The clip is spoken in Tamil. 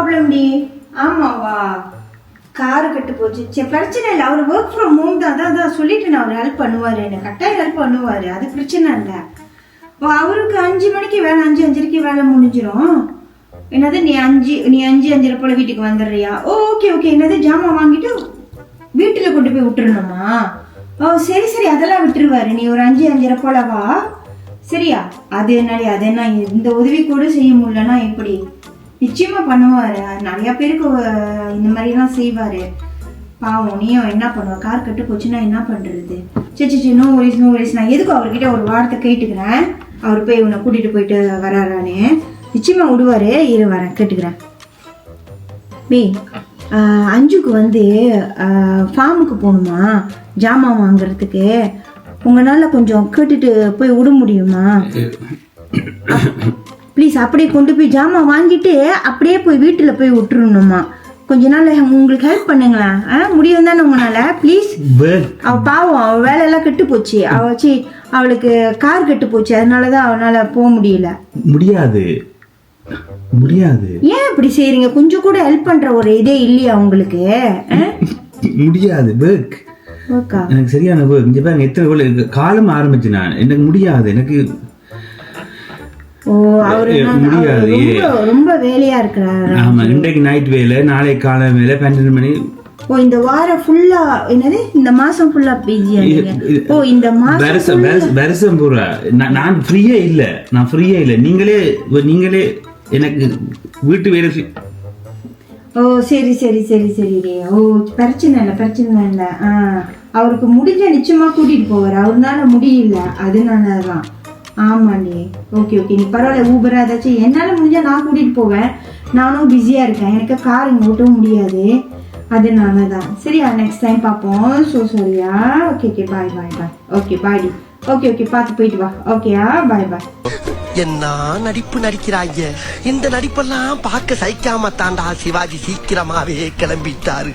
ப்ராப்ளம் டி. ஆமாவா, காரு கட்டு போச்சு. சரி பிரச்சனை இல்லை, அவர் ஒர்க் ஃப்ரம் ஹோம் தான். அதான் சொல்லிட்டு நான் அவர் ஹெல்ப் பண்ணுவார், எனக்கு கட்டாயம் ஹெல்ப் பண்ணுவார், அது பிரச்சனை இல்லை. அவருக்கு 5 மணிக்கு வேலை, 5:05க்கு வேலை முடிஞ்சிடும். என்னது நீ 5:05 போல வீட்டுக்கு வந்துடுறியா? Okay okay. என்னது ஜாமான் வாங்கிட்டு வீட்டில் கொண்டு போய் விட்டுருணுமா? ஓ சரி சரி, அதெல்லாம் விட்டுருவாரு. நீ ஒரு 5:05 போல வா, சரியா? அது என்ன இந்த உதவி கூட செய்ய முடியலன்னா எப்படி? நிச்சயமா பண்ணுவாரு, நிறைய பேருக்கு இந்த மாதிரிலாம் செய்வாரு. பாவம், நீயும் என்ன பண்ணுவ? கார் கட்டு போச்சுன்னா என்ன பண்றது? சரி நோ வரிஸ். நான் எதுக்கும் அவர்கிட்ட ஒரு வார்த்தை கேட்டுக்கிறேன். அவர் போய் உன்னை கூட்டிட்டு போயிட்டு வராரானே. நிச்சயமா விடுவாரு, இரு வரேன், கேட்டுக்கிறேன். அஞ்சுக்கு வந்து ஃபார்முக்கு போகணுமா ஜாமான் வாங்குறதுக்கு. உங்களால கொஞ்சம் கேட்டுட்டு போய் விட முடியுமா ப்ளீஸ்? அப்படியே கொண்டு போய் ஜாமான் வாங்கிட்டு அப்படியே போய் வீட்டில் போய் விட்டுருணுமா? கொஞ்ச நாள் உங்களுக்கு ஹெல்ப் பண்ணுங்களேன். முடியும் தானே உங்களால? ப்ளீஸ். அவ பாவம், அவள் வேலையெல்லாம் கெட்டு போச்சு. அவளுக்கு கார் கெட்டு போச்சு, அதனாலதான் அவனால போக முடியாது. ஏன் இப்படி செய்றீங்க? கொஞ்சம் கூட ஹெல்ப் பண்ற ஒரு இதே இல்லையா உங்களுக்கு? முடியாது. எனக்கு சரியான இங்க பாருங்க, எத்தனை காலம் ஆரம்பிச்சு நான், எனக்கு முடியாது. எனக்கு முடியாது, ரொம்ப வேலையா இருக்கிறாரு. ஆமா, இன்றைக்கு நைட் வேலை, நாளை காலை வேலை, 12 மணி. ஓ, இந்த வாரம் ஃபுல்லா என்னது, இந்த மாசம் ஃபுல்லா பிஸியா நீங்க? ஓ, இந்த மாசம் வருஷம் பூரா நான் ஃப்ரீயே இல்ல. நீங்களே எனக்கு வீட்டு வேலை. ஓ சரி. ஓ பிரச்சனை இல்லை. அவருக்கு முடிஞ்ச நிச்சயமா கூட்டிட்டு போவார், அவருனால முடியல, அதனாலதான். ஆமாண்டி. ஓகே நீ பரவாயில்ல, ஊபரா ஏதாச்சும் என்னால முடிஞ்சா நான் கூட்டிட்டு போவேன். நானும் பிஸியா இருக்கேன், எனக்கு கார் இங்க ஓட்டவும் முடியாது, அதனாலதான். சரியா, நெக்ஸ்ட் டைம் பார்ப்போம். ஸோ சரியா? Okay bye. ஓகே பாய்டி. ஓகே பார்த்து போயிட்டு வா. ஓகேயா, பாய். என்ன நடிப்பு நடிக்கிறாங்க. இந்த நடிப்பெல்லாம் பார்க்க சகிக்காம தாண்டா சிவாஜி சீக்கிரமாவே கிளம்பிட்டாரு.